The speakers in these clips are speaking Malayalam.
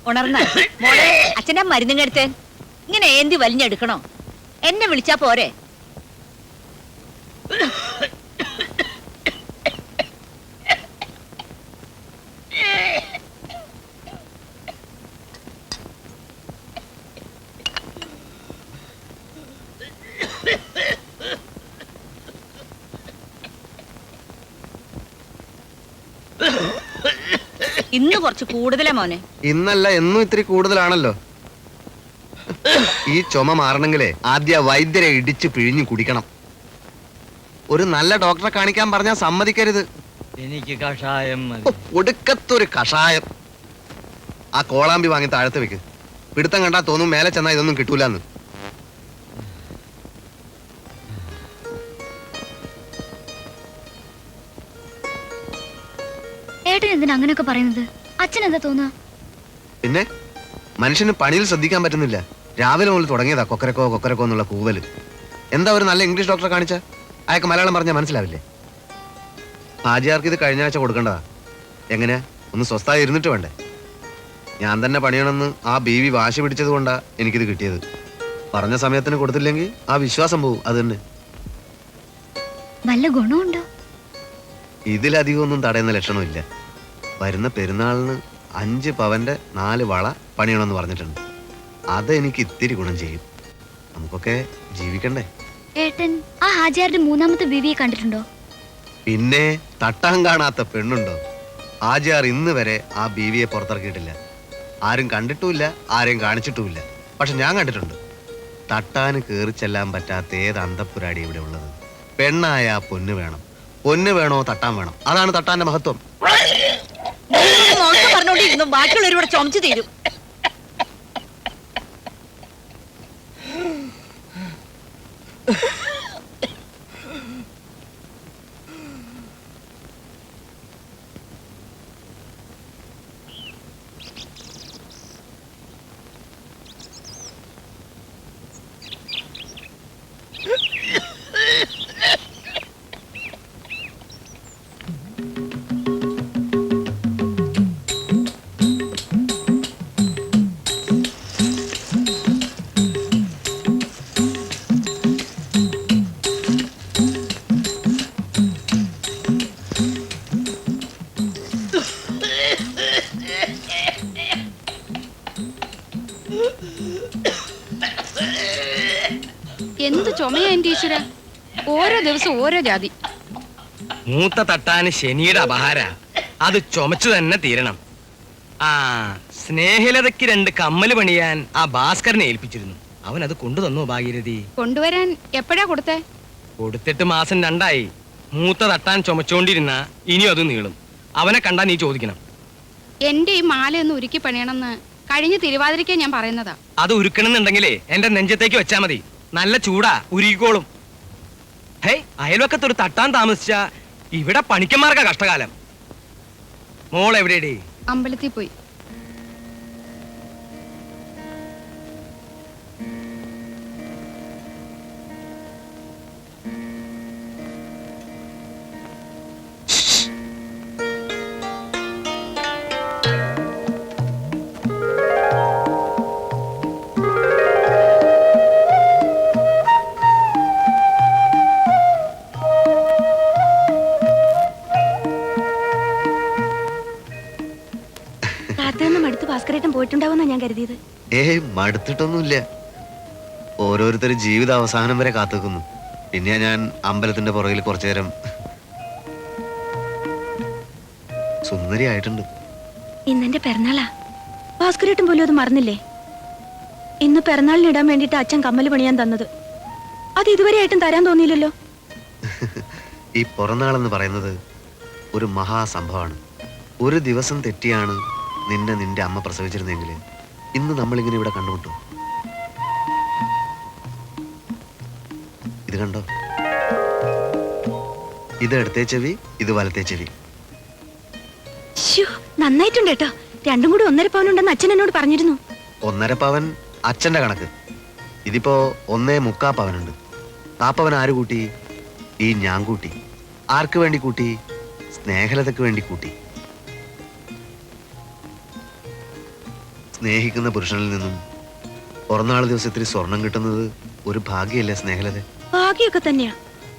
ഉണർന്ന മോളെ, അച്ഛൻ്റെ മരുന്നും എടുത്ത് ഇങ്ങനെ ഏന്തി വലിഞ്ഞെടുക്കണോ? എന്നെ വിളിച്ചാ പോരെ? ഇന്ന് കുറച്ച് കൂടുതലാ മോനെ. ഇന്നല്ല എന്നും ഇത്തിരി കൂടുതലാണല്ലോ. ഈ ചുമ മാറണമെങ്കിലേ ആദ്യ വൈദ്യരെ ഇടിച്ച് പിഴിഞ്ഞു കുടിക്കണം. ഒരു നല്ല ഡോക്ടറെ കാണിക്കാൻ പറഞ്ഞാൽ സമ്മതിക്കരുത്. എനിക്ക് കഷായം മതി. ഒടുക്കത്തൊരു കഷായം. ആ കോളാമ്പി വാങ്ങി താഴത്ത് വെക്ക്. പിടുത്തം കണ്ടാ തോന്നും മേലെ ചെന്നാ ഇതൊന്നും കിട്ടൂലെന്ന്. ഏട്ടൻ എന്തിനാ അങ്ങനെയൊക്കെ പറയുന്നത്? അച്ഛൻ എന്താ തോന്നുക? പിന്നെ മനുഷ്യന് പണിയിൽ ശ്രദ്ധിക്കാൻ പറ്റുന്നില്ല. രാവിലെ മുതൽ തുടങ്ങിയതാ കൊക്കരക്കോ കൊക്കരക്കോ എന്നുള്ള കൂവല്. എന്താ ഒരു നല്ല ഇംഗ്ലീഷ് ഡോക്ടറെ കാണിച്ച അയാൾക്ക് മലയാളം പറഞ്ഞാൽ മനസ്സിലാവില്ലേ? ഹാജിയാർക്ക് ഇത് കഴിഞ്ഞ ആഴ്ച കൊടുക്കേണ്ടതാ. എങ്ങനെയാ ഒന്ന് സ്വസ്ഥായി ഇരുന്നിട്ട് വേണ്ടേ? ഞാൻ തന്നെ പണിയണമെന്ന് ആ ബീവി വാശി പിടിച്ചത് കൊണ്ടാ എനിക്കിത് കിട്ടിയത്. പറഞ്ഞ സമയത്തിന് കൊടുത്തില്ലെങ്കിൽ ആ വിശ്വാസം പോവും. അത് തന്നെ. വല്ല ഗുണമുണ്ടോ? ഇതിലധികം ഒന്നും തടയുന്ന ലക്ഷണമില്ല. വരുന്ന പെരുന്നാളിന് 5 പവന്റെ 4 വള പണിയണമെന്ന് പറഞ്ഞിട്ടുണ്ട്. അതെനിക്ക് ഇത്തിരി ഗുണം ചെയ്യും. നമുക്കൊക്കെ ജീവിക്കണ്ടേ? ഏട്ടൻ ആ ഹാജിയാരുടെ 3ാമത്തെ ബീവിയെ കണ്ടിട്ടുണ്ടോ? പിന്നെ തട്ടാൻ കാണാത്ത പെണ്ണുണ്ടോ? ഹാജിയാർ ഇന്ന് വരെ ആ ബീവിയെ പുറത്തിറക്കിയിട്ടില്ല. ആരും കണ്ടിട്ടുമില്ല, ആരെയും കാണിച്ചിട്ടുമില്ല. പക്ഷെ ഞാൻ കണ്ടിട്ടുണ്ട്. തട്ടാന് കയറി ചെല്ലാൻ പറ്റാത്ത ഏത് അന്തപ്പുരാടി ഇവിടെ ഉള്ളത്? പെണ്ണായ പൊന്ന് വേണം. പൊന്ന് വേണോ തട്ടാൻ വേണം. അതാണ് തട്ടാന്റെ മഹത്വം. പറഞ്ഞോണ്ടിരുന്നു ബാക്കിയുള്ളവരോട് ചുമച്ചു തീരും. എന്ത് ചുമയാ എന്റെ ഈശ്വര! ഓരോ ദിവസം ഓരോ ജാതി. മൂത്ത തട്ടാന് ശനിയുടെ അപഹാര. അത് ചുമച്ചു തന്നെ തീരണം. ആ സ്നേഹലതയ്ക്ക് 2 കമ്മല് പണിയാൻ ആ ഭാസ്കരനെ ഏൽപ്പിച്ചിരുന്നു. അവൻ അത് കൊണ്ടുതന്നു. ഭാഗീരഥി കൊണ്ടുവരാൻ എപ്പോഴാ കൊടുത്തേ? കൊടുത്തിട്ട് മാസം 2ആയി. മൂത്ത തട്ടാൻ ചുമച്ചോണ്ടിരുന്ന ഇനി അത് നീളും. അവനെ കണ്ടാ നീ ചോദിക്കണം. എന്റെ ഈ മാലയൊന്ന് ഉരുക്കി പണിയണമെന്ന് കഴിഞ്ഞ തിരുവാതിരയ്ക്ക് ഞാൻ പറയുന്നതാ. അത് ഉരുക്കണമെന്നുണ്ടെങ്കിലേ എന്റെ നെഞ്ചത്തേക്ക് വെച്ചാ മതി. നല്ല ചൂടാ, ഉരുകിക്കോളും. ഹേ, അയൽവക്കത്തൊരു തട്ടാൻ താമസിച്ച ഇവിടെ പണിക്കന്മാർക്കാ കഷ്ടകാലം. മോൾ എവിടെയേ? അമ്പലത്തിൽ പോയി. ഭാസ്കരേട്ടൻ പോയിട്ടുണ്ടാവുന്ന ഞാൻ കരുതിയത്. മടുത്തിട്ടൊന്നുമില്ല. ഓരോരുത്തർ ജീവിത അവസാനം വരെ കാത്തുക്കുന്നു. പിന്നെ ഞാൻ അമ്പലത്തിന്റെ പുറകിൽ കുറച്ചു നേരം. സുന്ദരിയായിട്ടുണ്ട്. ഇന്നെന്റെ പിറന്നാളാ. ഭാസ്കരേട്ടൻ പോലും അത് മറന്നില്ലേ? ഇന്ന് പിറന്നാളിന് ഇടാൻ വേണ്ടിട്ട് അച്ഛൻ കമ്മല് പണിയാൻ തന്നത്. അത് ഇതുവരെ ആയിട്ടും തരാൻ തോന്നിയില്ലല്ലോ. ഈ പിറന്നാളെന്ന് പറയുന്നത് ഒരു മഹാസംഭവമാണ്. ഒരു ദിവസം തെറ്റിയാണ് നിന്റെ അമ്മ പ്രസവിച്ചിരുന്നെങ്കിൽ ഇന്ന് നമ്മളിങ്ങനെ ഇവിടെ കണ്ടുമുട്ടും. ഇത് കണ്ടോ? ഇത് ഇടത്തെ ചെവി, ഇത് വലത്തെ ചെവി. ശ്ശോ, നന്നായിട്ടുണ്ട് കേട്ടോ. രണ്ടും കൂടി 1.5 പവനുണ്ടെന്ന് അച്ഛൻ എന്നോട് പറഞ്ഞിരുന്നു. 1.5 പവൻ അച്ഛന്റെ കണക്ക്. ഇതിപ്പോ 1.25 പവനുണ്ട്. ആ പവൻ ആര് കൂട്ടി? ഈ ഞാൻ കൂട്ടി. ആർക്ക് വേണ്ടി കൂട്ടി? സ്നേഹലതയ്ക്ക് വേണ്ടി കൂട്ടി. സ്നേഹിക്കുന്ന പുരുഷനിൽ നിന്നും പിറന്നാൾ ദിവസത്തിൽ സ്വർണം കിട്ടുന്നത് ഒരു ഭാഗ്യല്ലേ സ്നേഹലത? ഭാഗ്യമൊക്കെ തന്നെയാ.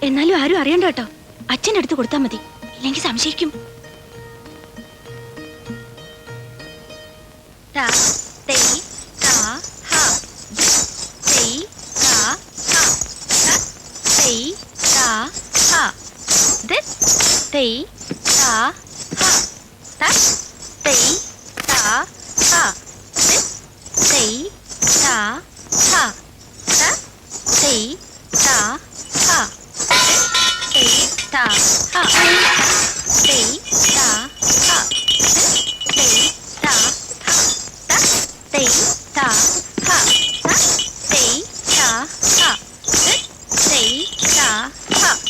എന്നാലും ആരും അറിയണ്ട കേട്ടോ. അച്ഛൻ എടുത്ത് കൊടുത്താ മതി, ഇല്ലെങ്കിൽ സംശയിക്കും.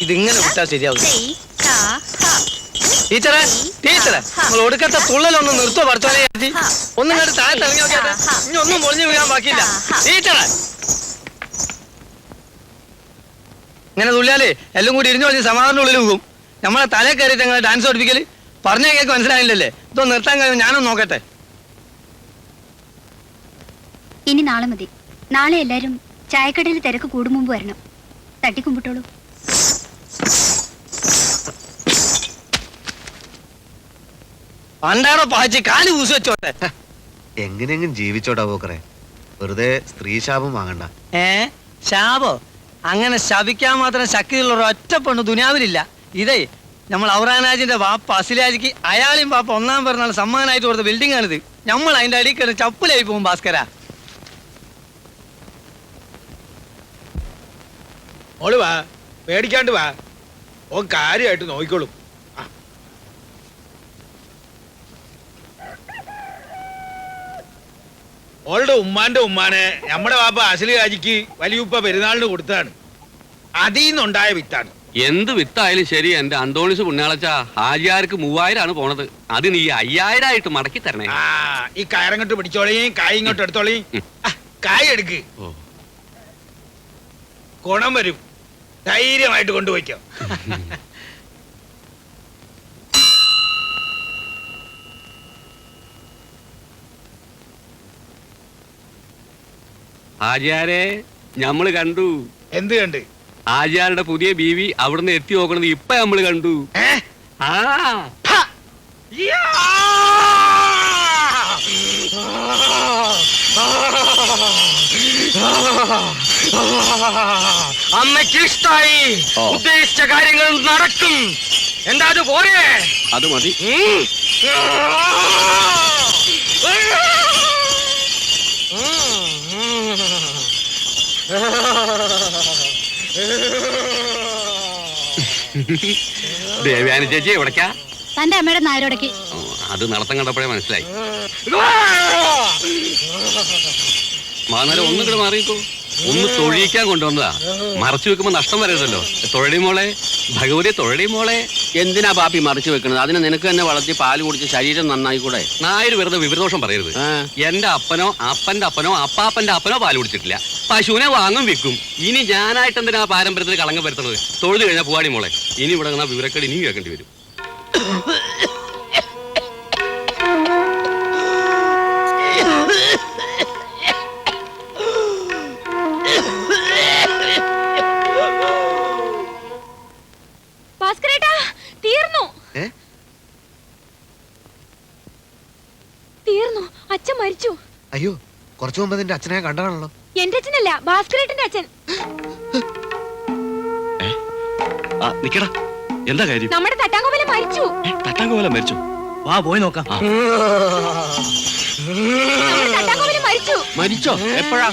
ഇതിങ്ങനെ വിട്ടാ ശരിയാവും. ടീച്ചറെ, ടീച്ചറെ, നിങ്ങൾ ഒടുക്കത്തെ തുള്ളലൊന്നും നിർത്തോ പഠിച്ചോനെ. ഒന്നും കണ്ട് താഴത്ത് ഇറങ്ങി നോക്കിയാട്ടെ. ഇനി ഒന്നും പൊളിഞ്ഞു വീഴാൻ ബാക്കിയില്ല. ടീച്ചറെ, ഇങ്ങനെ തുള്ളിയാലേ എല്ലാം കൂടി ഇരിഞ്ഞു പറഞ്ഞ് സമാധാനം ഉള്ളിൽ പോകും. നമ്മളെ തലേ കയറിയിട്ട് അങ്ങനെ ഡാൻസ് പഠിപ്പിക്കല് പറഞ്ഞ കേക്ക് മനസ്സിലായില്ലല്ലേ? ഇതൊന്നും നിർത്താൻ കഴിയും. ഞാനൊന്ന് നോക്കട്ടെ. ഇനി നാളെ മതി. നാളെ എല്ലാരും ചായക്കടയിൽ തിരക്ക് കൂടും മുമ്പ് വരണം. തട്ടിക്കുമ്പിട്ടോളൂ. പണ്ടാറോ പാച്ചി കാല് പൂസ് വെച്ചോട്ടെ. എങ്ങനെയെങ്കിലും ജീവിച്ചോട്ടാ പോക്കറെ. വെറുതെ സ്ത്രീ ശാപം വാങ്ങണ്ട. ശാപോ? അങ്ങനെ ശപിക്കാൻ മാത്രം ശക്തിയുള്ള ഒറ്റ പെണ്ണ് ദുനിയാവിലില്ല. ഇതേ നമ്മൾ ഔറാനാജിന്റെ വാപ്പ അസിലാജിക്ക് അയാളെയും പാപ്പ 1-ാം പിറന്നാൾ സമ്മാനമായിട്ട് കൊടുത്ത ബിൽഡിംഗ് ആണിത്. നമ്മൾ അതിന്റെ അടിയിൽ കയറി ചപ്പലായി പോകും ഭാസ്കര. മോള് വാ, പേടിക്കാണ്ട് വാ. ഓൻ കാര്യമായിട്ട് നോക്കിക്കോളും. ഓളുടെ ഉമ്മാന്റെ ഉമ്മാനെ നമ്മുടെ വാപ്പ അസലി രാജിക്ക് വലിയുപ്പ പെരുന്നാളിന് കൊടുത്താണ്. അതിന്നുണ്ടായ വിത്താണ്. എന്ത് വിത്തായാലും ശരി, എന്റെ അന്തോണിസ് പുണ്യാളച്ച ഹാജിയാർക്ക് 3000 ആണ് പോണത്. അത് നീ 5000 ആയിട്ട് മടക്കി തരണേ. ആ, ഈ കയറങ്ങോട്ട് പിടിച്ചോളീം, കായ് ഇങ്ങോട്ട് എടുത്തോളീം. കായ് എടുക്ക്, ഗുണം വരും. ധൈര്യമായിട്ട് കൊണ്ടുപോയിക്കോ. ഹാജിയാരെ ഞമ്മള് കണ്ടു. എന്ത് കണ്ട്? ഹാജിയാരുടെ പുതിയ ബീവി അവിടുന്ന് എത്തി നോക്കണത് ഇപ്പൊ നമ്മള് കണ്ടു. ആ അമ്മയ്ക്ക് ഇഷ്ടായി. ഉദ്ദേശിച്ച കാര്യങ്ങൾ നടക്കും. എന്താ അത് പോരെ? അത് മതി. ദേവയാനി ചേച്ചി എവിടേക്കാ? തന്റെ അമ്മയുടെ നായരോടക്ക്. അത് നടത്തം കണ്ടപ്പോഴേ മനസ്സിലായി. മാന്നാലും ഒന്നും കൂടെ മാറിക്കോ. ഒന്ന് തൊഴിയിക്കാൻ കൊണ്ടുവന്നതാ. മറച്ചു വെക്കുമ്പോ നഷ്ടം വരരുതല്ലോ. തൊഴടി മോളെ, ഭഗവതി തൊഴടി മോളെ. എന്തിനാ പാപ്പി മറിച്ചു വെക്കണത്? അതിന് നിനക്ക് തന്നെ വളർത്തി പാല് കുടിച്ച് ശരീരം നന്നായിക്കൂടെ? നായര് വെറുതെ വിവരദോഷം പറയരുത്. എന്റെ അപ്പനോ അപ്പന്റെ അപ്പനോ അപ്പാപ്പന്റെ അപ്പനോ പാല് കുടിച്ചിട്ടില്ല. പശുവിനെ വാങ്ങും വിൽക്കും. ഇനി ഞാനായിട്ട് എന്തിനാ പാരമ്പര്യത്തിന് കളങ്കം വരുത്തുന്നത്? തൊഴുത് കഴിഞ്ഞാൽ പൂവാടി മോളെ. ഇനി ഇവിടെ നിന്നാ വിവരക്കേട് ഇനിയും കേൾക്കേണ്ടി വരും. തീർന്നു. അച്ഛൻ മരിച്ചു. അയ്യോ, കുറച്ചു മുമ്പ് നിന്റെ അച്ഛനെ കണ്ടതാണല്ലോ. എന്റെ അച്ഛനല്ല, ഭാസ്കരേട്ടന്റെ അച്ഛൻ. നിക്കടാ, എന്താ കാര്യം? നമ്മുടെ തട്ടാങ്കോവല മരിച്ചു. തട്ടാങ്കോവല മരിച്ചു? വാ പോയി നോക്കാം. തട്ടാങ്കോവല മരിച്ചു. മരിച്ചോ? എപ്പോഴാ?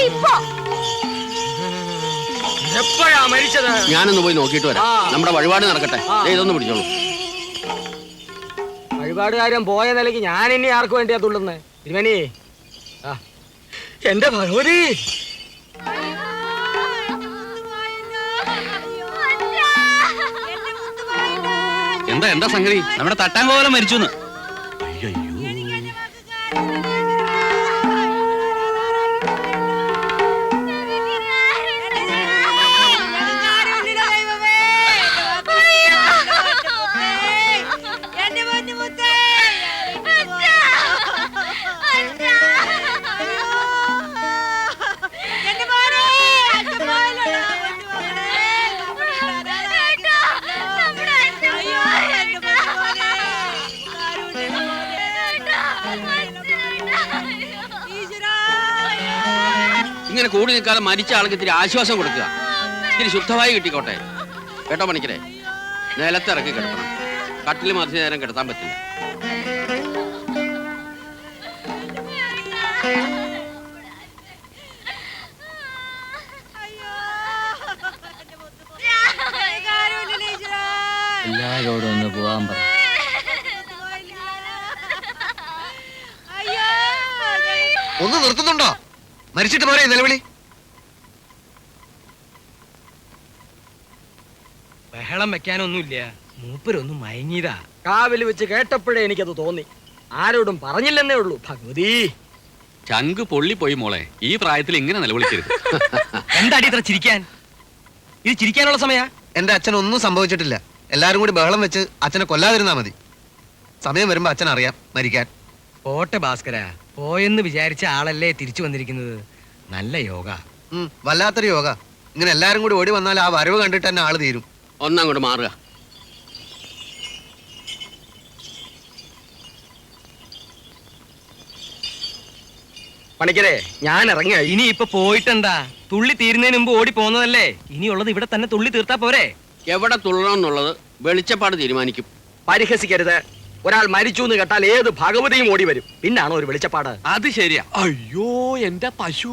ഇപ്പോ. എപ്പോഴാ മരിച്ചത്? ഞാനൊന്ന് പോയി നോക്കിയിട്ട് വരാം. നമ്മുടെ വഴിപാട് നടക്കട്ടെ. ഇതൊന്ന് പിടിച്ചോളൂ. വഴിപാടുകാരൻ പോയ നിലയ്ക്ക് ഞാൻ ഇനി ആർക്ക് വേണ്ടിയാ തുള്ളുന്നേ? തിരുമേനി, എന്റെ ഭഗവതി. എന്താ സംഗതി? നമ്മുടെ തട്ടാങ്കോവലം മരിച്ചു. ഇങ്ങനെ കൂടി നിൽക്കാതെ മരിച്ച ആൾക്ക് ഇത്തിരി ആശ്വാസം കൊടുക്കുക. ഇത്തിരി ശുദ്ധമായി കിട്ടിക്കോട്ടെ കേട്ടോ പണിക്കരെ. നിലത്തിറക്കി കിടക്കണം. കട്ടിൽ മറിച്ച് നേരം കിടത്താൻ പറ്റില്ല. എല്ലാരോടും ഒന്ന് പോവാൻ പറ. ഒന്ന് നിർത്തുന്നുണ്ടോ? മരിച്ചിട്ട് പോരെ നിലവിളി. ബഹളം വെക്കാനൊന്നുമില്ല, മൂപ്പരൊന്നും മയങ്ങിയതാ. കാവിൽ വെച്ച് കേട്ടപ്പോഴേ എനിക്കത് തോന്നി. ആരോടും പറഞ്ഞില്ലെന്നേ ഉള്ളൂ. ഭഗവതി, ചങ്ക് പൊള്ളിപ്പോയി മോളെ. ഈ പ്രായത്തിൽ ഇങ്ങനെ നിലവിളിക്കരുത്. എന്താടി ഇത്ര ചിരിക്കാൻ? ഇത് ചിരിക്കാനുള്ള സമയാ? എന്റെ അച്ഛൻ ഒന്നും സംഭവിച്ചിട്ടില്ല. എല്ലാരും കൂടി ബഹളം വെച്ച് അച്ഛനെ കൊല്ലാതിരുന്നാ മതി. സമയം വരുമ്പോ അച്ഛൻ അറിയാം മരിക്കാൻ. പോട്ടെ ഭാസ്കര, പോയെന്ന് വിചാരിച്ച ആളല്ലേ തിരിച്ചു വന്നിരിക്കുന്നത്. നല്ല യോഗ. വല്ലാത്തൊരു യോഗ. ഇങ്ങനെ എല്ലാരും കൂടി ഓടി വന്നാൽ ആ വരവ് കണ്ടിട്ട് തന്നെ ആള് തീരും. ഒന്നങ്ങോട്ട് മാറുക. പണിക്കരെ, ഞാൻ ഇറങ്ങി. ഇനി ഇപ്പൊ പോയിട്ടെന്താ? തുള്ളി തീരുന്നതിന് മുമ്പ് ഓടി പോകുന്നതല്ലേ. ഇനിയുള്ളത് ഇവിടെ തന്നെ തുള്ളി തീർത്താ പോരെ? എവിടെ തുള്ളണം എന്നുള്ളത് വെളിച്ചപ്പാട് തീരുമാനിക്കും. പരിഹസിക്കരുത്. ഒരാൾ മരിച്ചു എന്ന് കേട്ടാൽ ഏത് ഭഗവതിയും ഓടി വരും. പിന്നാണോ ഒരു വെളിച്ചപ്പാട്? അത് ശരിയാ. അയ്യോ എന്റെ പശു.